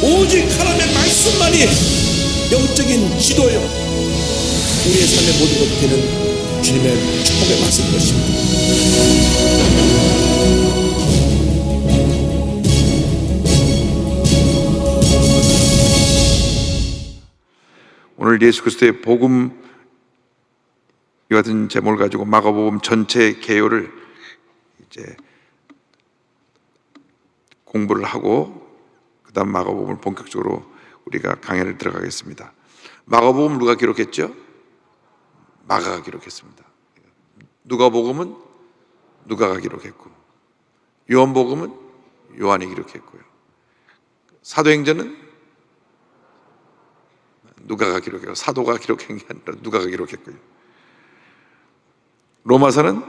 오직 하나님의 말씀만이 영적인 지도요, 우리의 삶의 모든 것이 되는 주님의 축복의 말씀인 것입니다. 오늘 예수 그리스도의 복음 이 같은 제목을 가지고 마가복음 전체 개요를 이제 공부를 하고 그 다음 마가복음을 본격적으로 우리가 강의를 들어가겠습니다. 마가복음 누가 기록했죠? 마가가 기록했습니다. 누가복음은 누가가 기록했고, 요한복음은 요한이 기록했고요. 사도행전은 누가가 기록했고, 사도가 기록한 게 아니라 누가가 기록했고요. 로마서는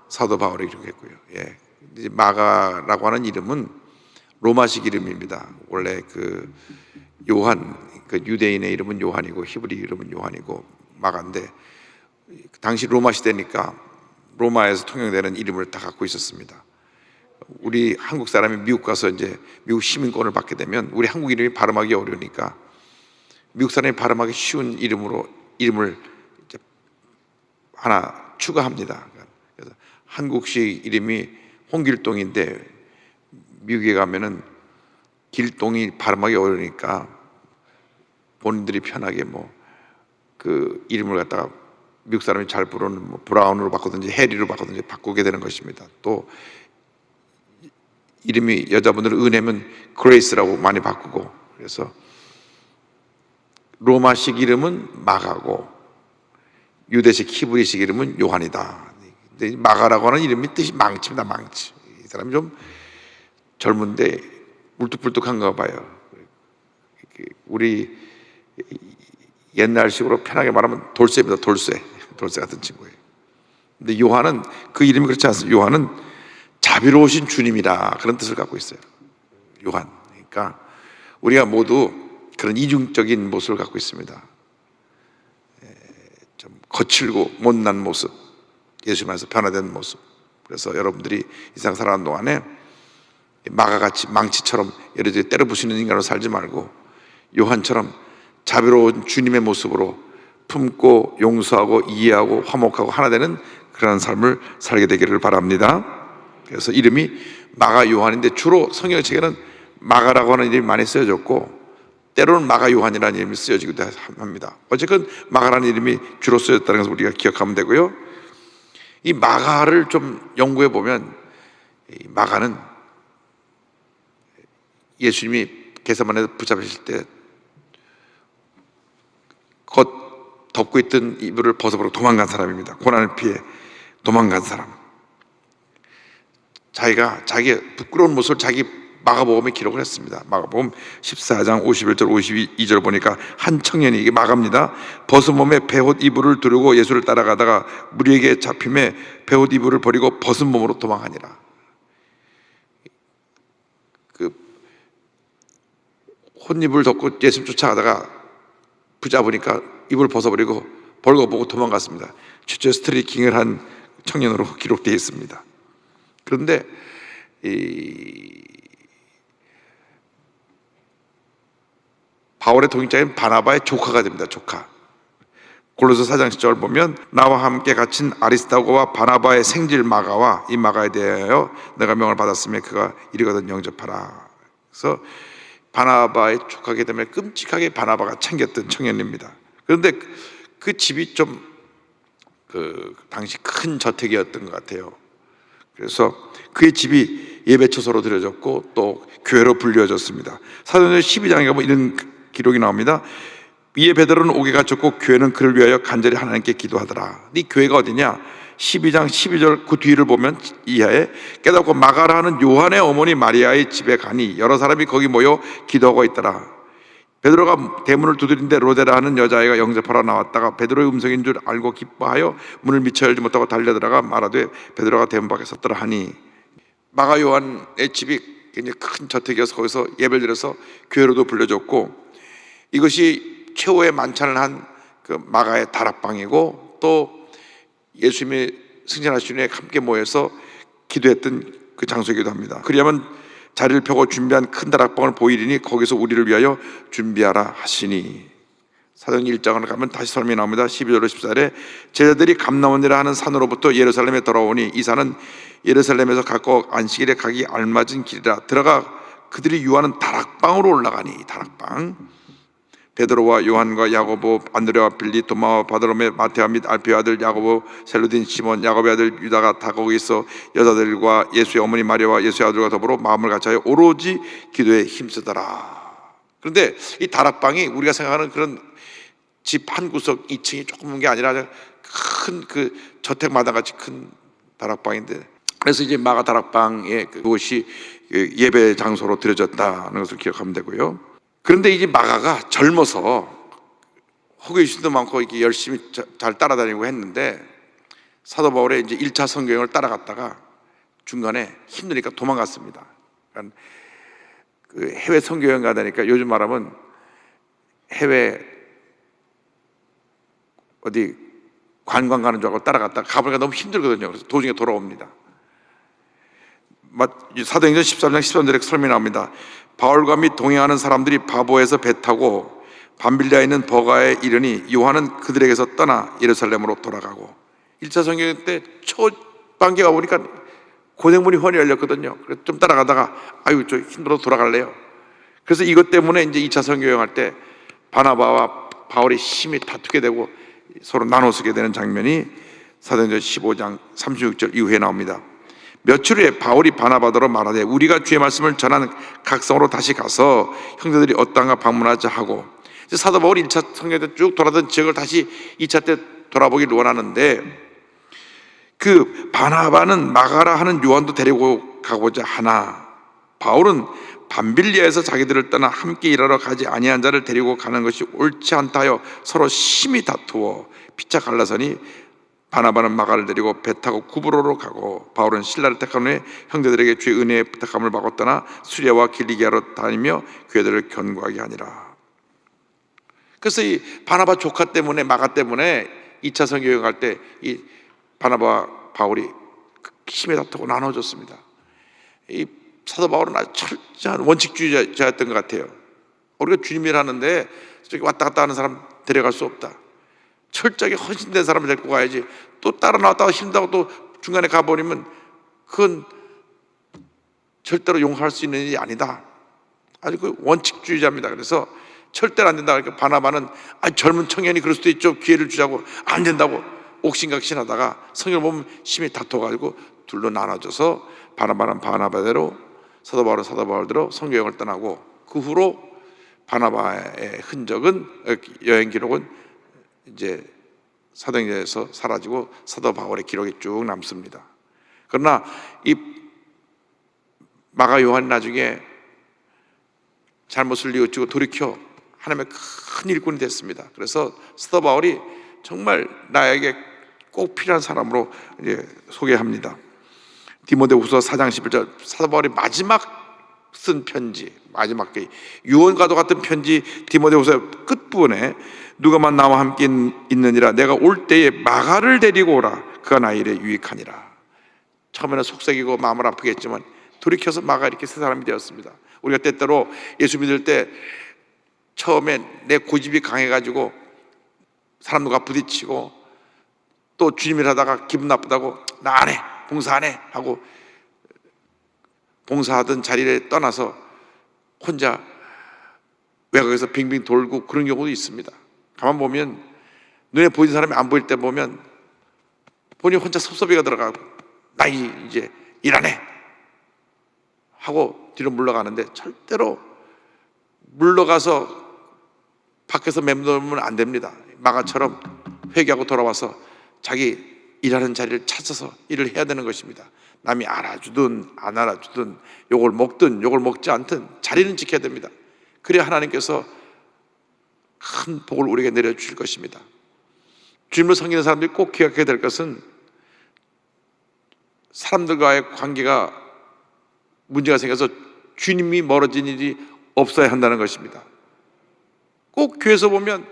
사도 바울이 기록했고요. 예. 이제 마가라고 하는 이름은 로마식 이름입니다. 원래 그 요한, 그 유대인의 이름은 요한이고 히브리 이름은 요한이고 마가인데, 당시 로마 시대니까 로마에서 통용되는 이름을 다 갖고 있었습니다. 우리 한국 사람이 미국 가서 이제 미국 시민권을 받게 되면 우리 한국 이름이 발음하기 어려우니까 미국 사람이 발음하기 쉬운 이름으로 이름을 이제 하나 추가합니다. 그래서 한국식 이름이 홍길동인데 미국에 가면은 길동이 발음하기 어려우니까 본인들이 편하게 뭐 그 이름을 갖다가 미국 사람이 잘 부르는 뭐 브라운으로 바꾸든지 해리로 바꾸든지 바꾸게 되는 것입니다. 또 이름이 여자분들은 은혜면 그레이스라고 많이 바꾸고, 그래서 로마식 이름은 마가고 유대식 히브리식 이름은 요한이다. 근데 마가라고 하는 이름이 뜻이 망치입니다. 망치. 이 사람이 좀 젊은데 울뚝불뚝한가 봐요. 우리 옛날식으로 편하게 말하면 돌쇠입니다. 돌쇠 같은 친구예요. 근데 요한은 그 이름이 그렇지 않습니다. 요한은 자비로우신 주님이라 그런 뜻을 갖고 있어요. 요한. 그러니까 우리가 모두 그런 이중적인 모습을 갖고 있습니다. 좀 거칠고 못난 모습, 예수 안에서 변화된 모습. 그래서 여러분들이 이 세상 살아가는 동안에 마가같이 망치처럼 예를 들어 때려 부수는 인간으로 살지 말고 요한처럼 자비로운 주님의 모습으로 품고 용서하고 이해하고 화목하고 하나 되는 그런 삶을 살게 되기를 바랍니다. 그래서 이름이 마가 요한인데 주로 성경책에는 마가라고 하는 이름이 많이 쓰여졌고 때로는 마가 요한이라는 이름이 쓰여지기도 합니다. 어쨌든 마가라는 이름이 주로 쓰여졌다는 것을 우리가 기억하면 되고요. 이 마가를 좀 연구해 보면 이 마가는 예수님이 겟세마네에서 붙잡으실 때 겉 덮고 있던 이불을 벗어버리고 도망간 사람입니다. 고난을 피해 도망간 사람. 자기가 자기의 부끄러운 모습을 자기 마가복음에 기록을 했습니다. 마가복음 14장 51절 52절 보니까 한 청년이, 이게 마가입니다, 벗은 몸에 베옷 이불을 두르고 예수를 따라가다가 무리에게 잡힘에 베옷 이불을 버리고 벗은 몸으로 도망하니라. 그 혼이불 덮고 예수 쫓아가다가 붙잡으니까 이불 벗어버리고 벌거벗고 도망갔습니다. 최초의 스트리킹을 한 청년으로 기록되어 있습니다. 그런데 바울의 동역자인 바나바의 조카가 됩니다. 조카. 골로새 4장 10절을 보면 나와 함께 갇힌 아리스다고와 바나바의 생질 마가와 이 마가에 대하여 내가 명을 받았으며 그가 이르거든 영접하라. 그래서 바나바의 조카게 되면 끔찍하게 바나바가 챙겼던 청년입니다. 그런데 그 집이 좀 당시 큰 저택이었던 것 같아요. 그래서 그의 집이 예배처소로 들여졌고 또 교회로 불려졌습니다. 사도행전 12장에 가면 이런 기록이 나옵니다. 이에 베드로는 옥에 갇혔고 교회는 그를 위하여 간절히 하나님께 기도하더라. 이 교회가 어디냐? 12장 12절 그 뒤를 보면 이하에 깨닫고 마가라는 요한의 어머니 마리아의 집에 가니 여러 사람이 거기 모여 기도하고 있더라. 베드로가 대문을 두드린데 로데라 하는 여자아이가 영접하러 나왔다가 베드로의 음성인 줄 알고 기뻐하여 문을 미처 열지 못하고 달려들어가 말하되 베드로가 대문 밖에 섰더라 하니, 마가 요한의 집이 굉장히 큰 저택이어서 거기서 예배를 드려서 교회로도 불려졌고, 이것이 최후의 만찬을 한 그 마가의 다락방이고 또 예수님이 승천하신 후에 함께 모여서 기도했던 그 장소이기도 합니다. 그리하면 자리를 펴고 준비한 큰 다락방을 보이리니 거기서 우리를 위하여 준비하라 하시니. 사도행전 1장을 가면 다시 설명이 나옵니다. 12절로 14절에 제자들이 감람원이라 하는 산으로부터 예루살렘에 돌아오니 이 산은 예루살렘에서 가까워 안식일에 가기 알맞은 길이라. 들어가 그들이 유하는 다락방으로 올라가니. 다락방. 베드로와 요한과 야고보, 안드레와 빌리, 도마와 바드로메, 마테아 및 알페의 아들 야고보, 셀루딘 시몬, 야곱의 아들 유다가 다 거기 있어 여자들과 예수의 어머니 마리아와 예수의 아들과 더불어 마음을 같이하여 오로지 기도에 힘쓰더라. 그런데 이 다락방이 우리가 생각하는 그런 집 한 구석 2층이 조그만 게 아니라 큰 그 저택마당 같이 큰 다락방인데, 그래서 이제 마가 다락방에 그곳이 예배 장소로 들여졌다는 것을 기억하면 되고요. 그런데 이제 마가가 젊어서 호기심도 많고 이렇게 열심히 잘 따라다니고 했는데, 사도 바울의 이제 1차 선교행을 따라갔다가 중간에 힘드니까 도망갔습니다. 그러니까 그 해외 선교여행 가다니까 요즘 말하면 해외 어디 관광 가는 줄 알고 따라갔다가 가보니까 너무 힘들거든요. 그래서 도중에 돌아옵니다. 사도행전 13장 13절에 설명이 나옵니다. 바울과 및 동행하는 사람들이 바보에서 배 타고 밤빌리아에 있는 버가에 이르니 요한은 그들에게서 떠나 예루살렘으로 돌아가고. 1차 선교행 때 초반기에 가보니까 고생문이 훤히 열렸거든요. 그래서 좀 따라가다가 아유 저 힘들어서 돌아갈래요. 그래서 이것 때문에 이제 2차 선교행 할 때 바나바와 바울이 심히 다투게 되고 서로 나눠서게 되는 장면이 사도행전 15장 36절 이후에 나옵니다. 며칠 후에 바울이 바나바더러 말하되 우리가 주의 말씀을 전하는 각성으로 다시 가서 형제들이 어떠한가 방문하자 하고. 사도 바울이 1차 선교행 때 쭉 돌아던 지역을 다시 2차 때 돌아보기를 원하는데, 그 바나바는 마가라 하는 요한도 데리고 가고자 하나 바울은 밤빌리아에서 자기들을 떠나 함께 일하러 가지 아니한 자를 데리고 가는 것이 옳지 않다 하여 서로 심히 다투어 피차 갈라서니 바나바는 마가를 데리고 배 타고 구브로로 가고 바울은 실라를 택한 후에 형제들에게 주의 은혜의 부탁함을 받고 떠나 수리아와 길리기아로 다니며 교회들을 견고하게 하니라. 그래서 이 바나바 조카 때문에, 마가 때문에 2차 선교여행 갈 때 이 바나바와 바울이 힘에 다투고 나눠졌습니다. 이 사도 바울은 아주 철저한 원칙주의자였던 것 같아요. 우리가 주님을 하는데 저기 왔다 갔다 하는 사람 데려갈 수 없다. 철저하게 헌신된 사람을 데리고 가야지. 또 따라 나왔다가 힘들다고 또 중간에 가버리면 그건 절대로 용서할 수 있는 일이 아니다. 아주 그 원칙주의자입니다. 그래서 절대로 안 된다. 그러니까 바나바는 젊은 청년이 그럴 수도 있죠. 기회를 주자고 안 된다고 옥신각신하다가 성경을 보면 심히 다퉈가지고 둘로 나눠져서 바나바는 바나바대로, 사도 바울은 사도 바울대로 선교여행을 떠나고, 그 후로 바나바의 흔적은, 여행 기록은 이제 사도행전에서 사라지고 사도 바울의 기록이 쭉 남습니다. 그러나 이 마가 요한이 나중에 잘못을 뉘우치고 돌이켜 하나님의 큰 일꾼이 됐습니다. 그래서 사도 바울이 정말 나에게 꼭 필요한 사람으로 이제 소개합니다. 디모데후서 4장 11절, 사도 바울이 마지막 쓴 편지, 마지막 유언과도 같은 편지 디모데후서 끝부분에 누가만 나와 함께 있느니라 내가 올 때에 마가를 데리고 오라 그가 나의 일에 유익하니라. 처음에는 속삭이고 마음을 아프게 했지만 돌이켜서 마가 이렇게 새 사람이 되었습니다. 우리가 때때로 예수 믿을 때 처음에 내 고집이 강해가지고 사람들과 부딪히고 또 주님을 하다가 기분 나쁘다고 나 안 해, 봉사 안 해 하고 봉사하던 자리를 떠나서 혼자 외곽에서 빙빙 돌고 그런 경우도 있습니다. 가만 보면 눈에 보이는 사람이 안 보일 때 보면 본인이 혼자 섭섭이가 들어가고 나 이제 일 안 해 하고 뒤로 물러가는데, 절대로 물러가서 밖에서 맴돌면 안 됩니다. 마가처럼 회개하고 돌아와서 자기 일하는 자리를 찾아서 일을 해야 되는 것입니다. 남이 알아주든 안 알아주든 욕을 먹든 욕을 먹지 않든 자리는 지켜야 됩니다. 그래야 하나님께서 큰 복을 우리에게 내려주실 것입니다. 주님을 섬기는 사람들이 꼭 기억해야 될 것은 사람들과의 관계가 문제가 생겨서 주님이 멀어진 일이 없어야 한다는 것입니다. 꼭 교회에서 보면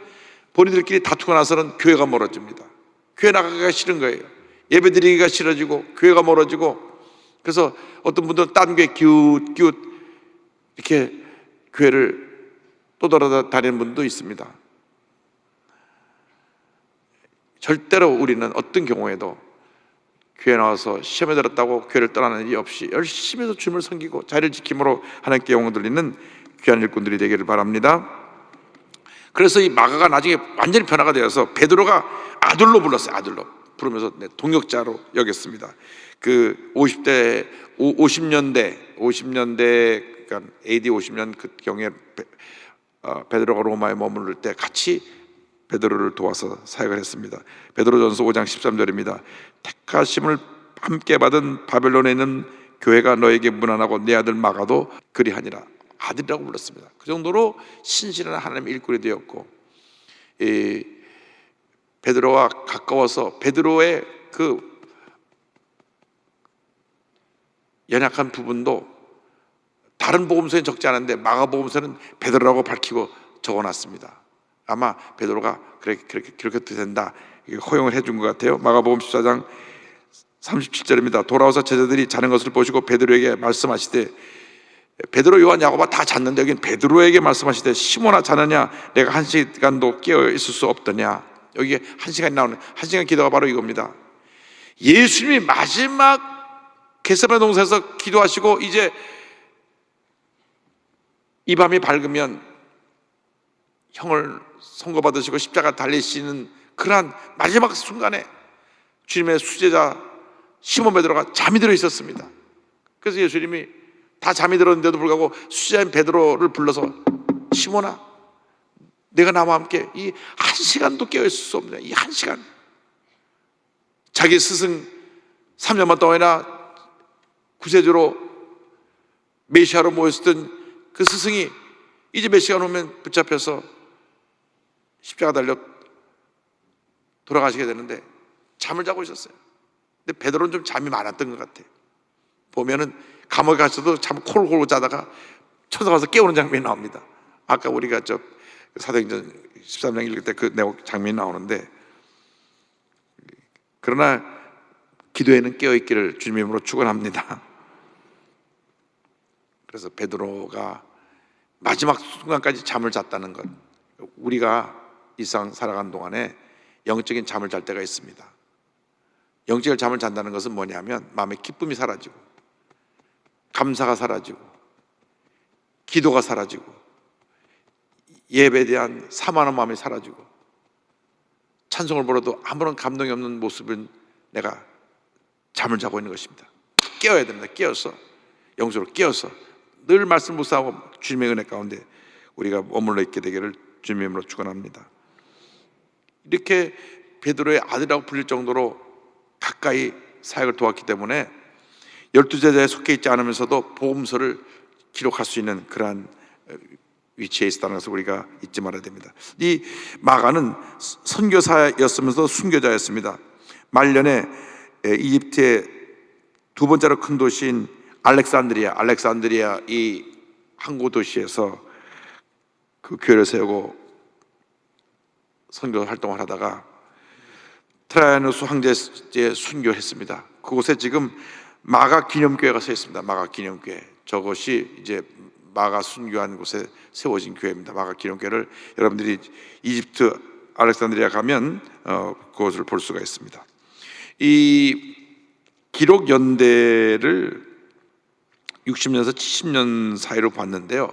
본인들끼리 다투고 나서는 교회가 멀어집니다. 교회 나가기가 싫은 거예요. 예배 드리기가 싫어지고 교회가 멀어지고, 그래서 어떤 분들은 딴 교회 기웃기웃 이렇게 교회를 또 돌아다니는 분도 있습니다. 절대로 우리는 어떤 경우에도 교회 나와서 시험에 들었다고 교회를 떠나는 일이 없이 열심히 해서 주님을 섬기고 자리를 지킴으로 하나님께 영광 돌리는 귀한 일꾼들이 되기를 바랍니다. 그래서 이 마가가 나중에 완전히 변화가 되어서 베드로가 아들로 불렀어요. 아들로 부르면서 동역자로 여겼습니다. 그 50년대 그러니까 AD 50년 그 경에 베드로가 로마에 머무를 때 같이 베드로를 도와서 사역을 했습니다. 베드로전서 5장 13절입니다. 택하심을 함께 받은 바벨론에 있는 교회가 너에게 문안하고 내 아들 마가도 그리하니라. 아들이라고 불렀습니다. 그 정도로 신실한 하나님의 일꾼이 되었고, 이 베드로와 가까워서 베드로의 그 연약한 부분도 다른 복음서에 적지 않은데 마가복음서는 베드로라고 밝히고 적어놨습니다. 아마 베드로가 그렇게 된다 허용을 해준 것 같아요. 마가복음 14장 37절입니다. 돌아와서 제자들이 자는 것을 보시고 베드로에게 말씀하시되, 베드로, 요한, 야고보 다 잤는데 여기는 베드로에게 말씀하시되, 시몬아 자느냐? 내가 1시간도 깨어 있을 수 없더냐? 여기에 1시간이 나오는 1시간 기도가 바로 이겁니다. 예수님이 마지막 겟세마네 동산에서 기도하시고 이제 이 밤이 밝으면 형을 선고받으시고 십자가 달리시는 그러한 마지막 순간에 주님의 수제자 시몬 베드로가 잠이 들어 있었습니다. 그래서 예수님이 다 잠이 들었는데도 불구하고 수제자인 베드로를 불러서, 시몬아 내가 나와 함께 이 1시간도 깨어있을 수 없냐, 이 1시간. 자기 스승 3년만 동안이나 구세주로 메시아로 모였던 그 스승이 이제 몇 시간 후면 붙잡혀서 십자가 달려 돌아가시게 되는데 잠을 자고 있었어요. 근데 베드로는 좀 잠이 많았던 것 같아요. 보면은 감옥에 가서도 잠 콜콜 자다가 천사 가서 깨우는 장면이 나옵니다. 아까 우리가 저 사도행전 13장 읽을 때 그 내용 장면이 나오는데, 그러나 기도에는 깨어있기를 주님의 이름으로 축원합니다. 그래서 베드로가 마지막 순간까지 잠을 잤다는 것, 우리가 일상 살아가는 동안에 영적인 잠을 잘 때가 있습니다. 영적인 잠을 잔다는 것은 뭐냐면 마음의 기쁨이 사라지고 감사가 사라지고 기도가 사라지고 예배에 대한 사모하는 마음이 사라지고 찬송을 불러도 아무런 감동이 없는 모습은 내가 잠을 자고 있는 것입니다. 깨어야 됩니다. 깨어서 영적으로 깨어서 늘 말씀 묵상하고 주님의 은혜 가운데 우리가 머물러 있게 되기를 주님의 이름으로 축원합니다. 이렇게 베드로의 아들이라고 불릴 정도로 가까이 사역을 도왔기 때문에 12제자에 속해 있지 않으면서도 복음서를 기록할 수 있는 그러한 위치에 있었다는 것을 우리가 잊지 말아야 됩니다. 이 마가는 선교사였으면서 순교자였습니다. 말년에 이집트의 두 번째로 큰 도시인 알렉산드리아 이 항구 도시에서 그 교회를 세우고 선교 활동을 하다가 트라이아누스 황제에 순교했습니다. 그곳에 지금 마가 기념교회가 서 있습니다. 마가 기념교회, 저것이 이제 마가 순교한 곳에 세워진 교회입니다. 마가 기념교회를 여러분들이 이집트 알렉산드리아 가면 그것을 볼 수가 있습니다. 이 기록 연대를 60년에서 70년 사이로 봤는데요.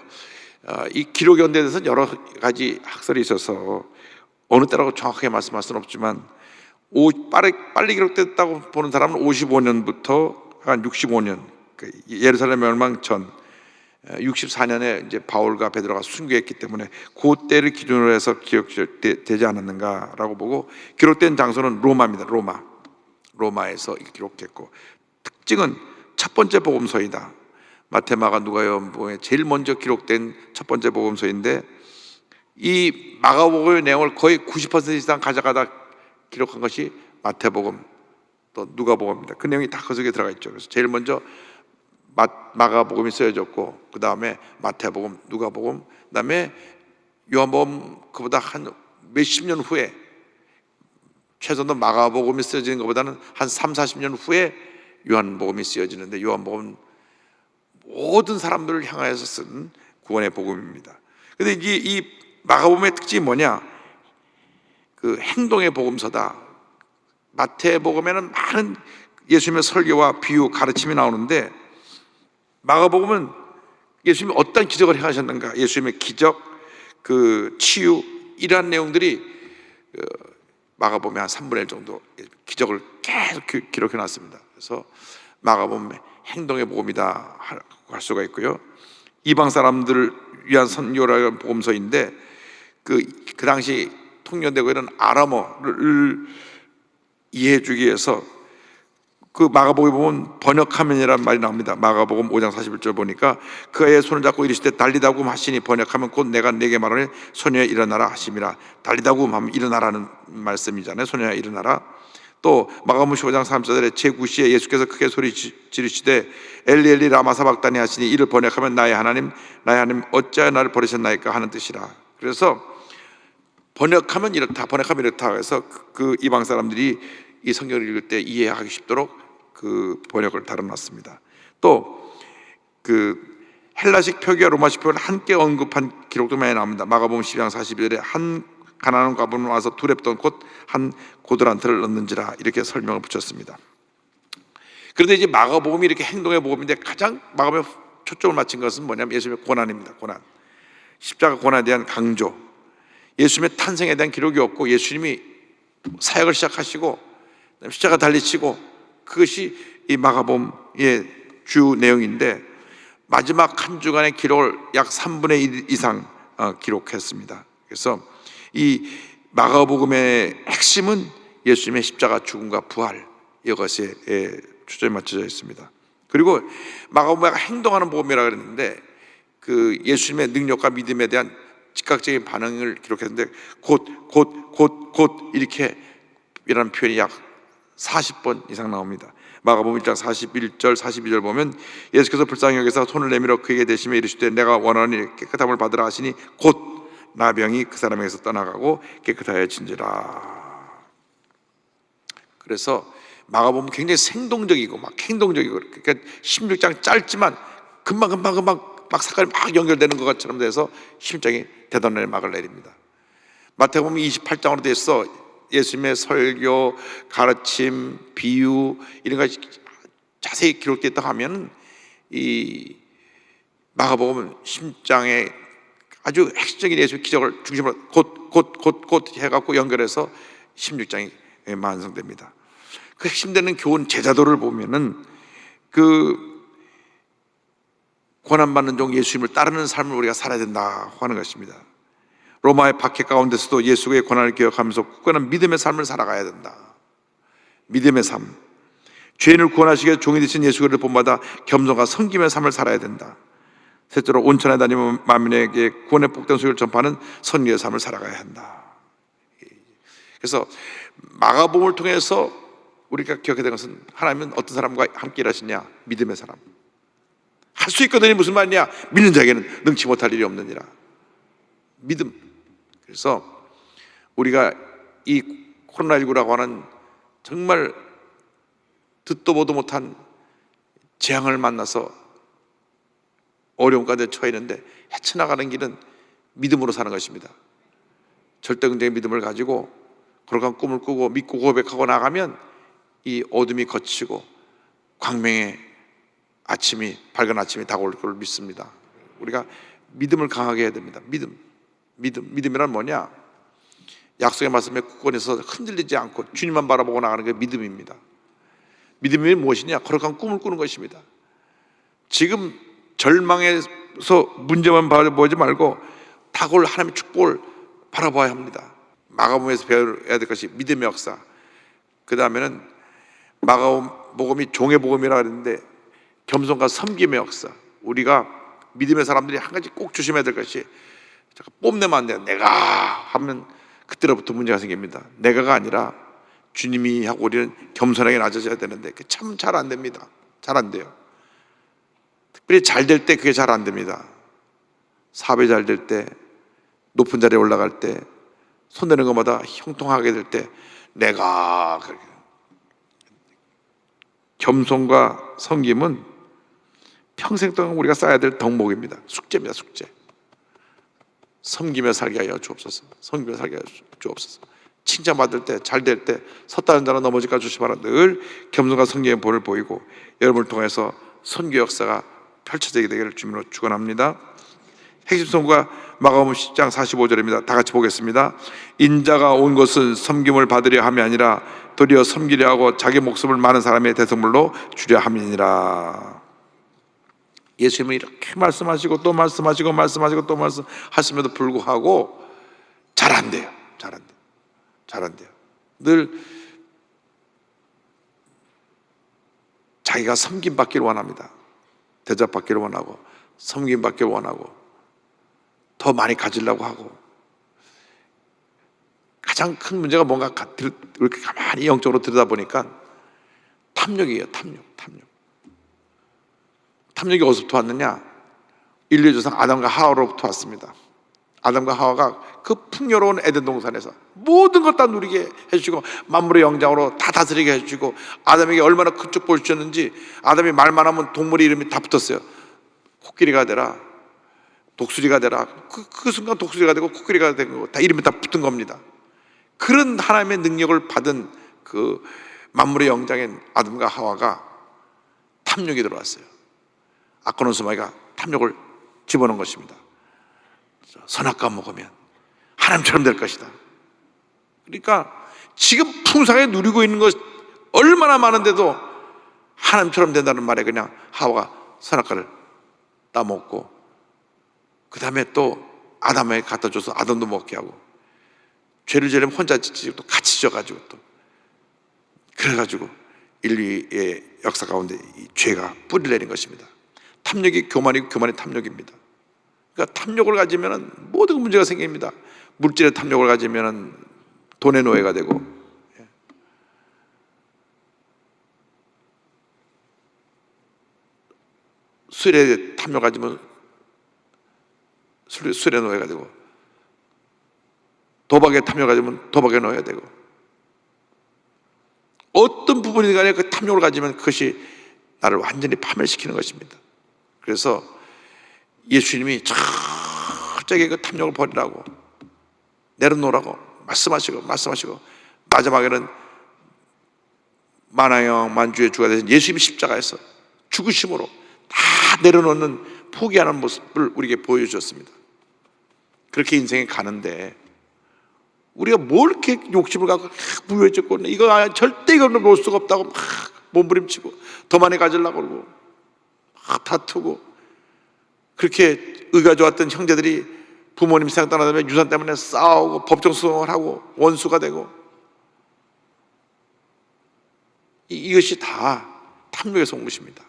이 기록 연대에 대해서는 여러 가지 학설이 있어서 어느 때라고 정확하게 말씀할 수는 없지만 빨리 기록됐다고 보는 사람은 55년부터 한 65년, 예루살렘 멸망 전 64년에 이제 바울과 베드로가 순교했기 때문에 그때를 기준으로 해서 기록되지 않았는가라고 보고, 기록된 장소는 로마입니다. 로마에서 기록했고, 특징은 첫 번째 복음서이다. 마태, 마가, 누가, 요한복음에 제일 먼저 기록된 첫 번째 복음서인데, 이 마가복음의 내용을 거의 90% 이상 가져가다 기록한 것이 마태복음 또 누가복음입니다. 그 내용이 다 그 속에 들어가 있죠. 그래서 제일 먼저 마가복음이 쓰여졌고, 그 다음에 마태복음, 누가복음, 그 다음에 요한복음, 그보다 한 몇십 년 후에, 최소한 마가복음이 쓰여지는 것보다는 한 30, 40년 후에 요한복음이 쓰여지는데, 요한복음 모든 사람들을 향하여서 쓴 구원의 복음입니다. 근데 이제 이 마가복음의 특징이 뭐냐? 그 행동의 복음서다. 마태복음에는 많은 예수님의 설교와 비유, 가르침이 나오는데 마가복음은 예수님이 어떤 기적을 행하셨는가, 예수님의 기적, 그 치유, 이러한 내용들이 마가복음의 한 3분의 1 정도 기적을 계속 기록해 놨습니다. 그래서 마가복음의 행동의 복음이다 할 수가 있고요. 이방 사람들을 위한 선교라는 복음서인데 그 당시 통용되고 있는 아람어를 이해해 주기 위해서 그 마가복음에 보면 번역하면이라는 말이 나옵니다. 마가복음 5장 41절 보니까 그 아이의 손을 잡고 이르시되 달리다굼 하시니, 번역하면 곧 내가 네게 말하니 소녀야 일어나라 하심이라. 달리다굼 하면 일어나라는 말씀이잖아요. 소녀야 일어나라. 또 마가복음 15장 3절에 제9시에 예수께서 크게 소리 지르시되 엘리 엘리 라마 사박다니 하시니, 이를 번역하면 나의 하나님 어찌하여 나를 버리셨나이까 하는 뜻이라. 그래서 번역하면 이렇다, 번역하면 이렇다 해서 그 이방 사람들이 이 성경을 읽을 때 이해하기 쉽도록 그 번역을 달아놨습니다. 또 그 헬라식 표기와 로마식 표기를 함께 언급한 기록도 많이 나옵니다. 마가복음 12장 42절에 한 가나안 과부는 와서 두 랩돈 곧 한 고들한테를 넣는지라, 이렇게 설명을 붙였습니다. 그런데 이제 마가복음이 이렇게 행동의 복음인데 가장 마가복음에 초점을 맞춘 것은 뭐냐면 예수님의 고난입니다. 고난, 십자가 고난에 대한 강조. 예수님의 탄생에 대한 기록이 없고 예수님이 사역을 시작하시고 십자가 달리시고, 그것이 이 마가복음의 주 내용인데 마지막 한 주간의 기록을 약 3분의 1 이상 기록했습니다. 그래서 이 마가복음의 핵심은 예수님의 십자가 죽음과 부활, 이것에 초점이 맞춰져 있습니다. 그리고 마가복음은 행동하는 복음이라고 그랬는데 그 예수님의 능력과 믿음에 대한 즉각적인 반응을 기록했는데 곧 이렇게 이라는 표현이 약 40번 이상 나옵니다. 마가복음 1장 41절 42절 보면 예수께서 불쌍히 여기서 손을 내밀어 그에게 대시며 이르시되 내가 원하노니 깨끗함을 받으라 하시니 곧 나병이 그 사람에게서 떠나가고 깨끗하여진지라. 그래서 마가복음은 굉장히 생동적이고 막 행동적이고, 그러니까 16장 짧지만 금방 막 사건이 막 연결되는 것처럼 돼서 16장이 대단한 막을 내립니다. 마태복음 28장으로 돼서 예수님의 설교, 가르침, 비유 이런 것이 자세히 기록되어 있다 하면 이 마가복음은 10장에 아주 핵심적인 예수의 기적을 중심으로 곧 해갖고 연결해서 16장이 완성됩니다. 그 핵심되는 교훈 제자도를 보면은 그 고난받는 종 예수님을 따르는 삶을 우리가 살아야 된다 하는 것입니다. 로마의 박해 가운데서도 예수의 고난을 기억하면서 굳건한 믿음의 삶을 살아가야 된다. 믿음의 삶, 죄인을 구원하시기 위해 종이 되신 예수를 본받아 겸손과 섬김의 삶을 살아야 된다. 셋째로 온천에 다니며 만민에게 구원의 복된 소식을 전파하는 선교의 삶을 살아가야 한다. 그래서 마가복음을 통해서 우리가 기억해야 되는 것은 하나님은 어떤 사람과 함께 일하시냐? 믿음의 사람. 할 수 있거든이 무슨 말이냐? 믿는 자에게는 능치 못할 일이 없느니라. 믿음. 그래서 우리가 이 코로나19라고 하는 정말 듣도 보도 못한 재앙을 만나서 어려움 가운데 처해 있는데 헤쳐나가는 길은 믿음으로 사는 것입니다. 절대긍정의 믿음을 가지고 거룩한 꿈을 꾸고 믿고 고백하고 나가면 이 어둠이 걷히고 광명의 아침이, 밝은 아침이 다가올 걸 믿습니다. 우리가 믿음을 강하게 해야 됩니다. 믿음이란 뭐냐? 약속의 말씀에 굳건해서 흔들리지 않고 주님만 바라보고 나가는 게 믿음입니다. 믿음이 무엇이냐? 거룩한 꿈을 꾸는 것입니다. 지금 절망에서 문제만 바라보지 말고 다가올 하나님의 축복을 바라봐야 합니다. 마가복음에서 배워야 될 것이 믿음의 역사. 그 다음에는 마가복음이 종의 복음이라고 했는데 겸손과 섬김의 역사. 우리가 믿음의 사람들이 한 가지 꼭 조심해야 될 것이 뽐내면 안 돼요. 내가 하면 그때로부터 문제가 생깁니다. 내가가 아니라 주님이 하고 우리는 겸손하게 낮아져야 되는데 그게 참 잘 안 됩니다. 잘 안 돼요. 특별히 잘 될 때 그게 잘 안 됩니다. 사업이 잘 될 때, 높은 자리에 올라갈 때, 손대는 것마다 형통하게 될 때 내가 겸손과 섬김은 평생 동안 우리가 쌓아야 될 덕목입니다. 숙제입니다. 숙제. 섬기며 살게 하여 주옵소서. 섬기며 살게 하여 주옵소서. 칭찬받을 때, 잘 될 때 섰다는 자는 넘어질까 주시바라. 늘 겸손과 성령의 본을 보이고 여러분을 통해서 선교 역사가 펼쳐지게 되기를 주님으로 축원합니다. 핵심 선구가 마가복음 10장 45절입니다. 다 같이 보겠습니다. 인자가 온 것은 섬김을 받으려 함이 아니라 도리어 섬기려 하고 자기 목숨을 많은 사람의 대성물로 주려 함이니라. 예수님은 이렇게 말씀하시고 또 말씀하시고 말씀하시고 또 말씀하심에도 불구하고 잘 안 돼요. 잘 안 돼요. 잘 안 돼요. 늘 자기가 섬김받기를 원합니다. 대접받기를 원하고 섬김받기를 원하고 더 많이 가지려고 하고. 가장 큰 문제가 뭔가 이렇게 가만히 영적으로 들여다보니까 탐욕이에요. 탐욕이 어디서부터 왔느냐? 인류의 조상 아담과 하와로부터 왔습니다. 아담과 하와가 그 풍요로운 에덴 동산에서 모든 것 다 누리게 해주시고 만물의 영장으로 다 다스리게 해주시고 아담에게 얼마나 큰 축복을 주셨는지 아담이 말만 하면 동물의 이름이 다 붙었어요. 코끼리가 되라, 독수리가 되라. 그 순간 독수리가 되고 코끼리가 되고 다 이름이 다 붙은 겁니다. 그런 하나님의 능력을 받은 그 만물의 영장인 아담과 하와가 탐욕이 들어왔어요. 악한 원수마귀가 탐욕을 집어넣은 것입니다. 선악과 먹으면 하나님처럼 될 것이다. 그러니까 지금 풍성하게 누리고 있는 것 얼마나 많은데도 하나님처럼 된다는 말에 그냥 하와가 선악과를 따먹고 그 다음에 또 아담에게 갖다 줘서 아담도 먹게 하고 죄를 지으면 혼자 짓지 또 같이 져가지고 또 그래가지고 인류의 역사 가운데 이 죄가 뿌리를 내린 것입니다. 탐욕이 교만이고 교만이 탐욕입니다. 그러니까 탐욕을 가지면 모든 문제가 생깁니다. 물질의 탐욕을 가지면 돈의 노예가 되고 술의 탐욕을 가지면 술의 노예가 되고 도박의 탐욕을 가지면 도박의 노예가 되고 어떤 부분이 간에 그 탐욕을 가지면 그것이 나를 완전히 파멸시키는 것입니다. 그래서 예수님이 철저하게 그 탐욕을 버리라고 내려놓으라고 말씀하시고 마지막에는 만왕영 만주의 주가 되신 예수님이 십자가에서 죽으심으로 다 내려놓는 포기하는 모습을 우리에게 보여주셨습니다. 그렇게 인생이 가는데 우리가 뭘 이렇게 욕심을 갖고 부유해졌고 이거 절대 이걸 놓을 수가 없다고 막 몸부림치고 더 많이 가지려고 그러고 막 다투고 그렇게 의가 좋았던 형제들이 부모님 세상 떠나다면 유산 때문에 싸우고 법정 소송을 하고 원수가 되고 이것이 다 탐욕에서 온 것입니다.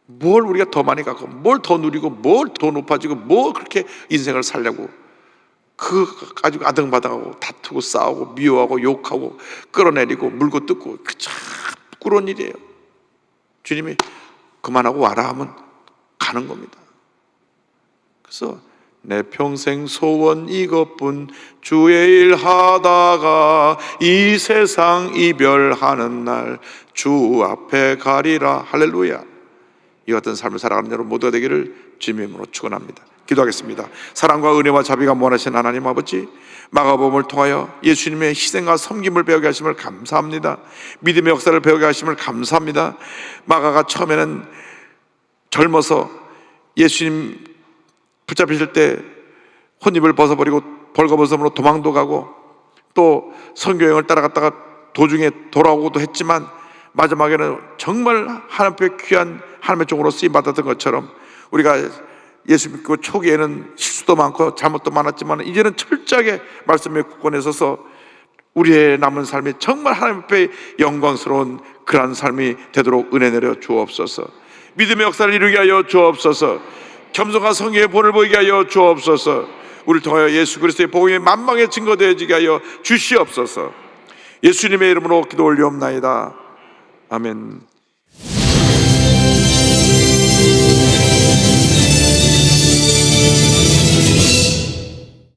뭘 우리가 더 많이 갖고 뭘 더 누리고 뭘 더 높아지고 뭘 그렇게 인생을 살려고 그거 가지고 아등바등하고 다투고 싸우고 미워하고 욕하고 끌어내리고 물고 뜯고 그 참 부끄러운 일이에요. 주님이 그만하고 와라 하면 가는 겁니다. 그래서 내 평생 소원 이것뿐 주의 일 하다가 이 세상 이별하는 날 주 앞에 가리라. 할렐루야. 이 같은 삶을 살아가는 여러분 모두가 되기를 주님의 이름으로 축원합니다. 기도하겠습니다. 사랑과 은혜와 자비가 무한하신 하나님 아버지, 마가복음을 통하여 예수님의 희생과 섬김을 배우게 하심을 감사합니다. 믿음의 역사를 배우게 하심을 감사합니다. 마가가 처음에는 젊어서 예수님 붙잡히실 때 혼입을 벗어버리고 벌거벗음으로 도망도 가고 또 선교여행을 따라갔다가 도중에 돌아오고도 했지만 마지막에는 정말 하나님 앞에 귀한 하나님의 종으로 쓰임받았던 것처럼 우리가 예수 믿고 초기에는 실수도 많고 잘못도 많았지만 이제는 철저하게 말씀에 굳건해 서서 우리의 남은 삶이 정말 하나님 앞에 영광스러운 그러한 삶이 되도록 은혜 내려 주옵소서. 믿음의 역사를 이루게 하여 주옵소서. 겸손과 성령의 본을 보이게 하여 주옵소서. 우리를 통하여 예수 그리스도의 복음이 만방에 증거되어지게 하여 주시옵소서. 예수님의 이름으로 기도 올리옵나이다. 아멘.